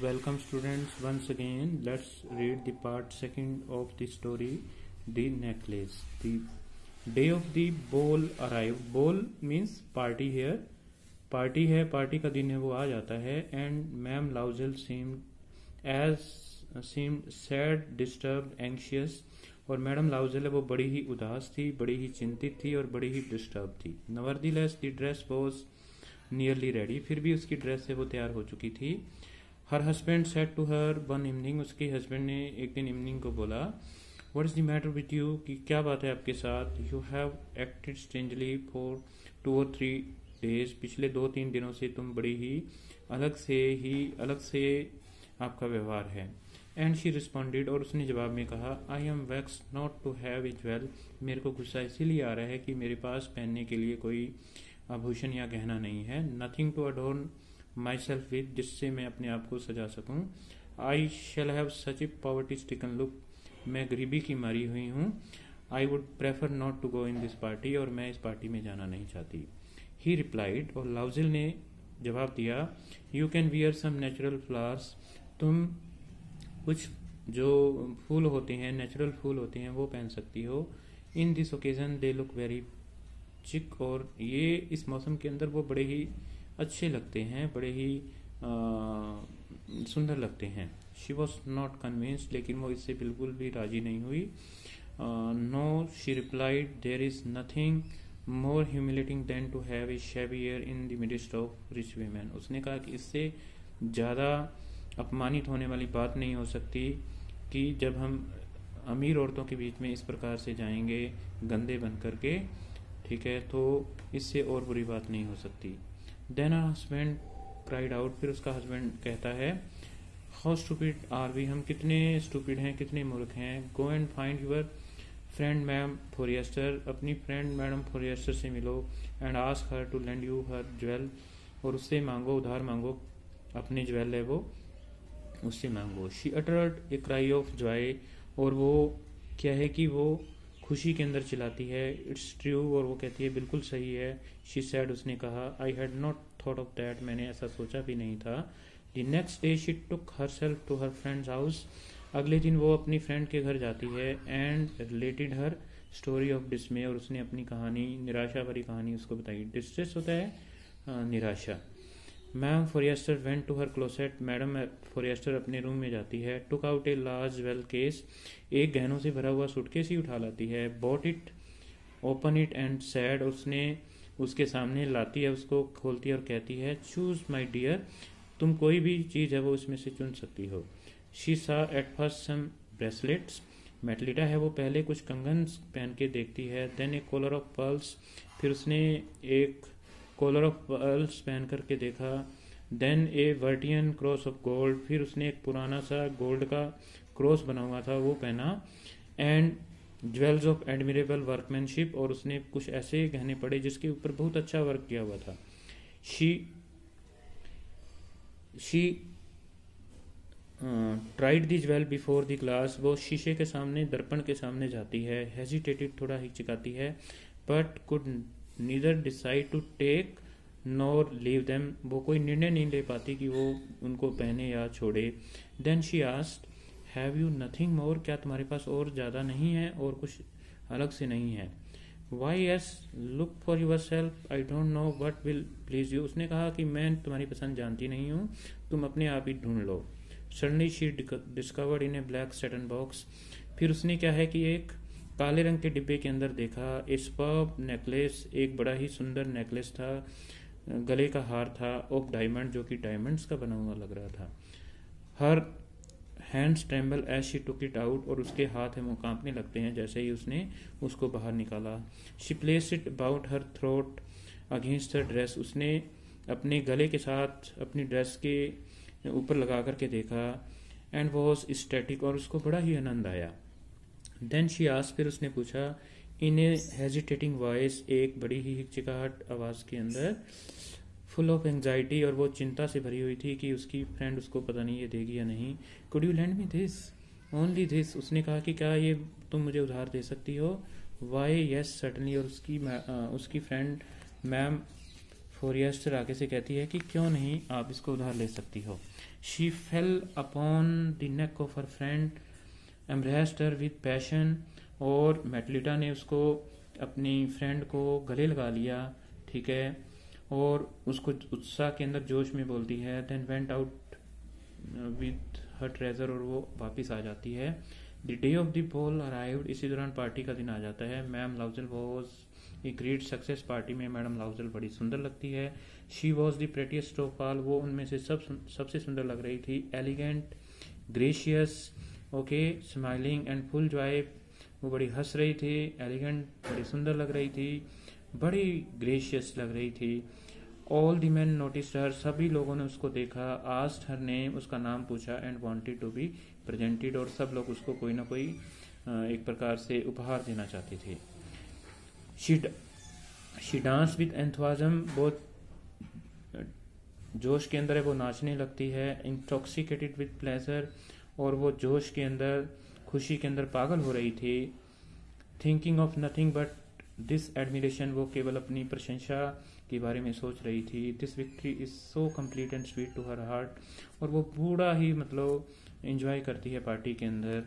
Welcome students, once again let's read the part second of the story, The Necklace. The day of the ball arrived. Ball means party here. Party है, party का दिन है, वो आ जाता है. And ma'am Loisel seemed sad, disturbed, anxious. और madam Loisel है वो बड़ी ही उदास थी, बड़ी ही चिंतित थी और बड़ी ही डिस्टर्ब थी. Nevertheless the dress was nearly ready. फिर भी उसकी ड्रेस है वो तैयार हो चुकी थी. Her husband said to her one evening. उसके हस्बैंड ने एक दिन इवनिंग को बोला, what is the matter with you, कि क्या बात है आपके साथ. You have acted strangely for 2 or 3 days. पिछले 2-3 दिनों से तुम बड़ी ही अलग से आपका व्यवहार है. And she responded. और उसने जवाब में कहा, I am vexed not to have a jewel. मेरे को गुस्सा इसीलिए आ रहा है कि मेरे पास पहनने के लिए कोई आभूषण या गहना नहीं है. Nothing to adorn myself with, जिससे मैं अपने आप को सजा सकूं. I shall have such a poverty stricken look. मैं गरीबी की मारी हुई हूँ. I would prefer not to go in this party. और मैं इस पार्टी में जाना नहीं चाहती. He replied. और लाउजिल ने जवाब दिया, you can wear some natural flowers. तुम कुछ जो फूल होते हैं, नेचुरल फूल होते हैं, वो पहन सकती हो. In this occasion they look very चिक. और ये इस मौसम के अंदर वो बड़े ही अच्छे लगते हैं, बड़े ही सुंदर लगते हैं. She was not convinced. लेकिन वो इससे बिल्कुल भी राजी नहीं हुई. No, she replied, there is nothing more humiliating than to have a shabby air in the midst of rich women. उसने कहा कि इससे ज़्यादा अपमानित होने वाली बात नहीं हो सकती कि जब हम अमीर औरतों के बीच में इस प्रकार से जाएंगे गंदे बन करके, ठीक है, तो इससे और बुरी बात नहीं हो सकती. Then our husband cried out. फिर उसका हस्बैंड कहता है, हाउ स्टूपिड आर वी. हम कितने स्टूपिड हैं, कितने मूर्ख हैं. Go and find your friend ma'am Forestier. अपनी फ्रेंड मैडम फोरिएस्टर से मिलो. And ask her to lend you her jewel. और उससे मांगो, उधार मांगो, अपने ज्वेल है वो उससे मांगो. She uttered a cry of Joy. और वो क्या है कि वो खुशी के अंदर चिल्लाती है. It's true. और वो कहती है बिल्कुल सही है. She said. उसने कहा, I had not thought of that. मैंने ऐसा सोचा भी नहीं था. The next day she took herself to her friends house. अगले दिन वो अपनी फ्रेंड के घर जाती है. And related her story of dismay. और उसने अपनी कहानी, निराशा भरी कहानी उसको बताई. डिस्ट्रेस होता है निराशा. Ma'am Forestier went to her closet. Madam Forestier अपने रूम में जाती है. Took out a large jewel case. एक गहनों से भरा हुआ सूटकेस ही उठा लाती है. Bought it, open it and sad. उसने उसके सामने लाती है, उसको खोलती है और कहती है, चूज माई डियर. तुम कोई भी चीज़ है वो इसमें से चुन सकती हो. She saw at first some bracelets. Mathilde है वो पहले कुछ कंगन पहन के देखती है. Then a collar of pearls. फिर उसने एक कॉलर ऑफ पर्ल्स पहन करके देखा. Then a Venetian cross of gold. फिर उसने एक पुराना सा गोल्ड का क्रॉस बना हुआ था वो पहना. And jewels of admirable workmanship. और उसने कुछ ऐसे गहने पड़े जिसके ऊपर बहुत अच्छा वर्क किया हुआ था. She tried the jewel before the glass. वो शीशे के सामने, दर्पण के सामने जाती है. हेजिटेटेड, थोड़ा हिचकाती है. But could neither decide to take nor leave them. वो कोई निर्णय नहीं ले पाती कि वो उनको पहने या छोड़े. Then she asked, have you nothing more. क्या तुम्हारे पास और ज़्यादा नहीं है, और कुछ अलग से नहीं है. Why yes, look for yourself. I don't know what will please you. उसने कहा कि मैं तुम्हारी पसंद जानती नहीं हूँ, तुम अपने आप ही ढूंढ लो. Suddenly she discovered in a black satin box. फिर उसने क्या है कि एक काले रंग के डिब्बे के अंदर देखा. ए सुपर्ब नेकलेस. एक बड़ा ही सुंदर नेकलेस था, गले का हार था ऑफ डायमंड, जो कि डायमंड्स का बना हुआ लग रहा था. Her hands tremble as she took it out. और उसके हाथ है वो कांपने लगते हैं जैसे ही उसने उसको बाहर निकाला. She place it about her throat against her dress. उसने अपने गले के साथ अपनी ड्रेस के ऊपर लगा करके देखा. And was ecstatic. और उसको बड़ा ही आनंद आया. Then she asked. फिर उसने पूछा इन ए हेजिटेटिंग वॉइस, एक बड़ी ही हिचकिचाहट आवाज़ के अंदर, फुल ऑफ एंग्जाइटी. और वो चिंता से भरी हुई थी कि उसकी फ्रेंड उसको पता नहीं ये देगी या नहीं. Could you land me this, only this. उसने कहा कि क्या ये तुम मुझे उधार दे सकती हो. Why yes certainly. और उसकी फ्रेंड मैम फोरियस्टर आगे से कहती है कि क्यों नहीं आप इसको उधार ले सकती हो। She fail upon the neck of her friend, embraced her with passion, और मेटलिडा ने उसको अपनी फ्रेंड को गले लगा लिया, ठीक है, और उसको उत्साह के अंदर जोश में बोलती है। Then went out with her treasure, और वो वापस आ जाती है। The day of the ball arrived, इसी दौरान पार्टी का दिन आ जाता है। Ma'am Loisel was a great success, party में मैडम लाउजल बड़ी सुंदर लगती है। She was the prettiest of all, वो उनमें से सबसे सुंदर लग रही थी। Elegant, gracious, okay, smiling and full joy, वो बड़ी हंस रही थी। एलिगेंट, बड़ी सुंदर लग रही थी, बड़ी ग्रेशियस लग रही थी। ऑल द मैन नोटिस्ड हर, सभी लोगों ने उसको देखा। आस्क्ड हर नेम, उसका नाम पूछा। And wanted to be presented, और सब लोग उसको कोई ना कोई एक प्रकार से उपहार देना चाहते थे। शी डांस विद एंथुआज्म, बहुत जोश के अंदर है वो नाचने लगती है। इंटॉक्सिकेटेड विद प्लेजर, और वो जोश के अंदर, खुशी के अंदर पागल हो रही थी। Thinking of nothing but this admiration, वो केवल अपनी प्रशंसा के बारे में सोच रही थी। This victory is so complete and sweet to her heart, और वो पूरा ही मतलब एंजॉय करती है पार्टी के अंदर।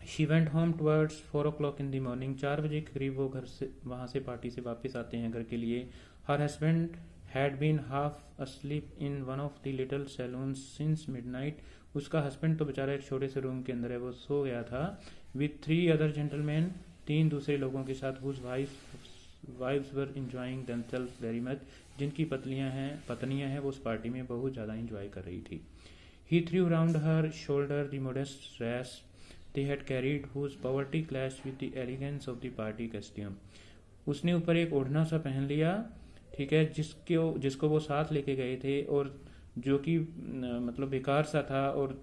She went home towards 4 o'clock in the morning, 4 बजे के करीब वो घर से, वहाँ से पार्टी से वापस आते हैं घर के लिए। Her husband had been half asleep in one of the little saloon since midnight, उसका हस्बैंड तो बेचारा एक छोटे से रूम के अंदर है वो सो गया था। विथ 3 अदर जेंटलमैन, 3 दूसरे लोगों के साथ। हुज वाइफ्स वर एंजॉयिंग देमसेल्व्स वेरी मच, जिनकी पत्नियां हैं वो उस पार्टी में बहुत ज़्यादा एंजॉय कर रही थी। He threw round her shoulder the modest dress they had carried, whose poverty clashed with the elegance of the party costume, उसने ऊपर एक ओढ़ना सा पहन लिया, ठीक है, जिसको वो साथ लेके गए थे, और जो कि मतलब बेकार सा था, और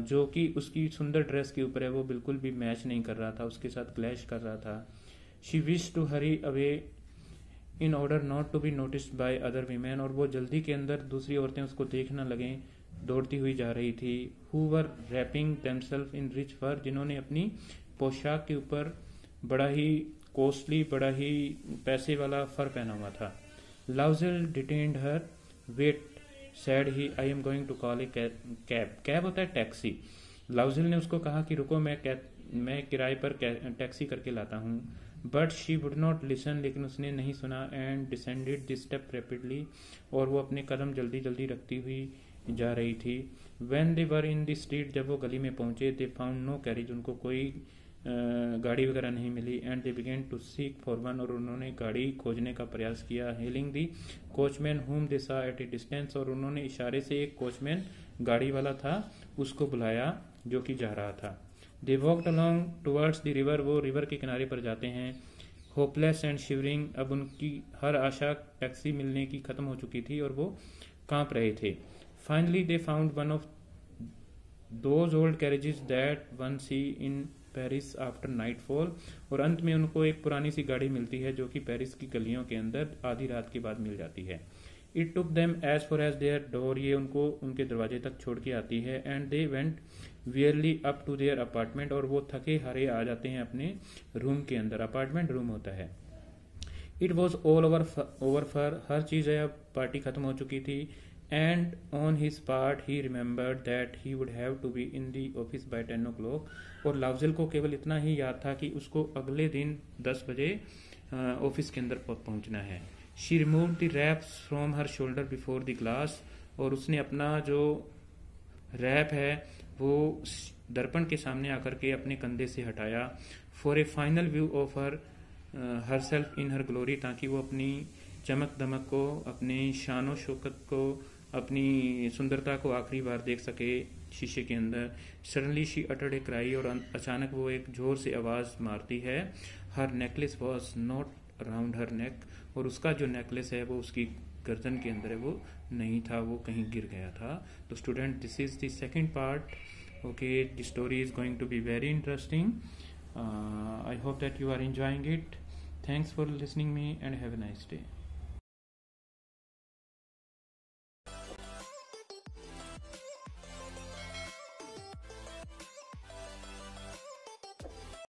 जो कि उसकी सुंदर ड्रेस के ऊपर है वो बिल्कुल भी मैच नहीं कर रहा था, उसके साथ क्लैश कर रहा था। She wish to hurry away in order not to be noticed by other women, और वो जल्दी के अंदर दूसरी औरतें उसको देख न लगें, दौड़ती हुई जा रही थी। Who were wrapping themselves in rich fur, जिन्होंने अपनी पोशाक के ऊपर बड़ा ही कॉस्टली, बड़ा ही पैसे वाला फर पहना हुआ था। Loisel detained her, wait said he, I am going to call a cab, cab होता है टैक्सी। लाउजल ने उसको कहा कि रुको, मैं किराए पर टैक्सी करके लाता हूँ। But she would not listen, लेकिन उसने नहीं सुना। And descended the step rapidly, और वो अपने कदम जल्दी जल्दी रखती हुई जा रही थी। When they were in the street, जब वो गली में पहुंचे, they found no carriage, उनको कोई गाड़ी वगैरह नहीं मिली। And they began to seek for one, और उन्होंने गाड़ी खोजने का प्रयास किया। Hailing the coachman whom they saw at a distance, और उन्होंने इशारे से एक कोचमैन गाड़ी वाला था उसको बुलाया जो कि जा रहा था। They walked along towards the river, वो रिवर के किनारे पर जाते हैं। होपलेस एंड शिवरिंग, अब उनकी हर आशा टैक्सी मिलने की खत्म हो चुकी थी और वो कांप रहे थे। Finally they found one of those old carriages that one see in Paris after nightfall, और अंत में उनको एक पुरानी सी गाड़ी मिलती है जो कि पेरिस की गलियों के अंदर आधी रात के बाद मिल जाती है। It took them as far as their door, ये उनको उनके दरवाजे तक छोड़ के आती है। And they went wearily up to their apartment, और वो थके हारे आ जाते हैं अपने रूम के अंदर। अपार्टमेंट रूम होता है। It was all over for, हर चीज़ है, अब पार्टी खत्म हो चुकी थी। And on his part he remembered that he would have to be in the office by 10 o'clock, और लाउजल को केवल इतना ही याद था कि उसको अगले दिन 10 बजे ऑफिस के अंदर पहुंचना है। She remove the wraps from her shoulder before the glass, और उसने अपना जो रैप है वो दर्पण के सामने आकर के अपने कंधे से हटाया। For A final view of her self in her glory, ताकि वो अपनी चमक दमक को, अपनी शानो शौकत को, अपनी सुंदरता को आखिरी बार देख सके शीशे के अंदर। Suddenly she uttered a cry, और अचानक वो एक जोर से आवाज मारती है। हर नेकलेस वॉज नॉट अराउंड हर नेक, और उसका जो नेकलेस है वो उसकी गर्दन के अंदर है, वो नहीं था, वो कहीं गिर गया था। तो student, this is the second part. Okay, the story is going to be very interesting. I hope that you are enjoying it. Thanks for listening me and have a nice day.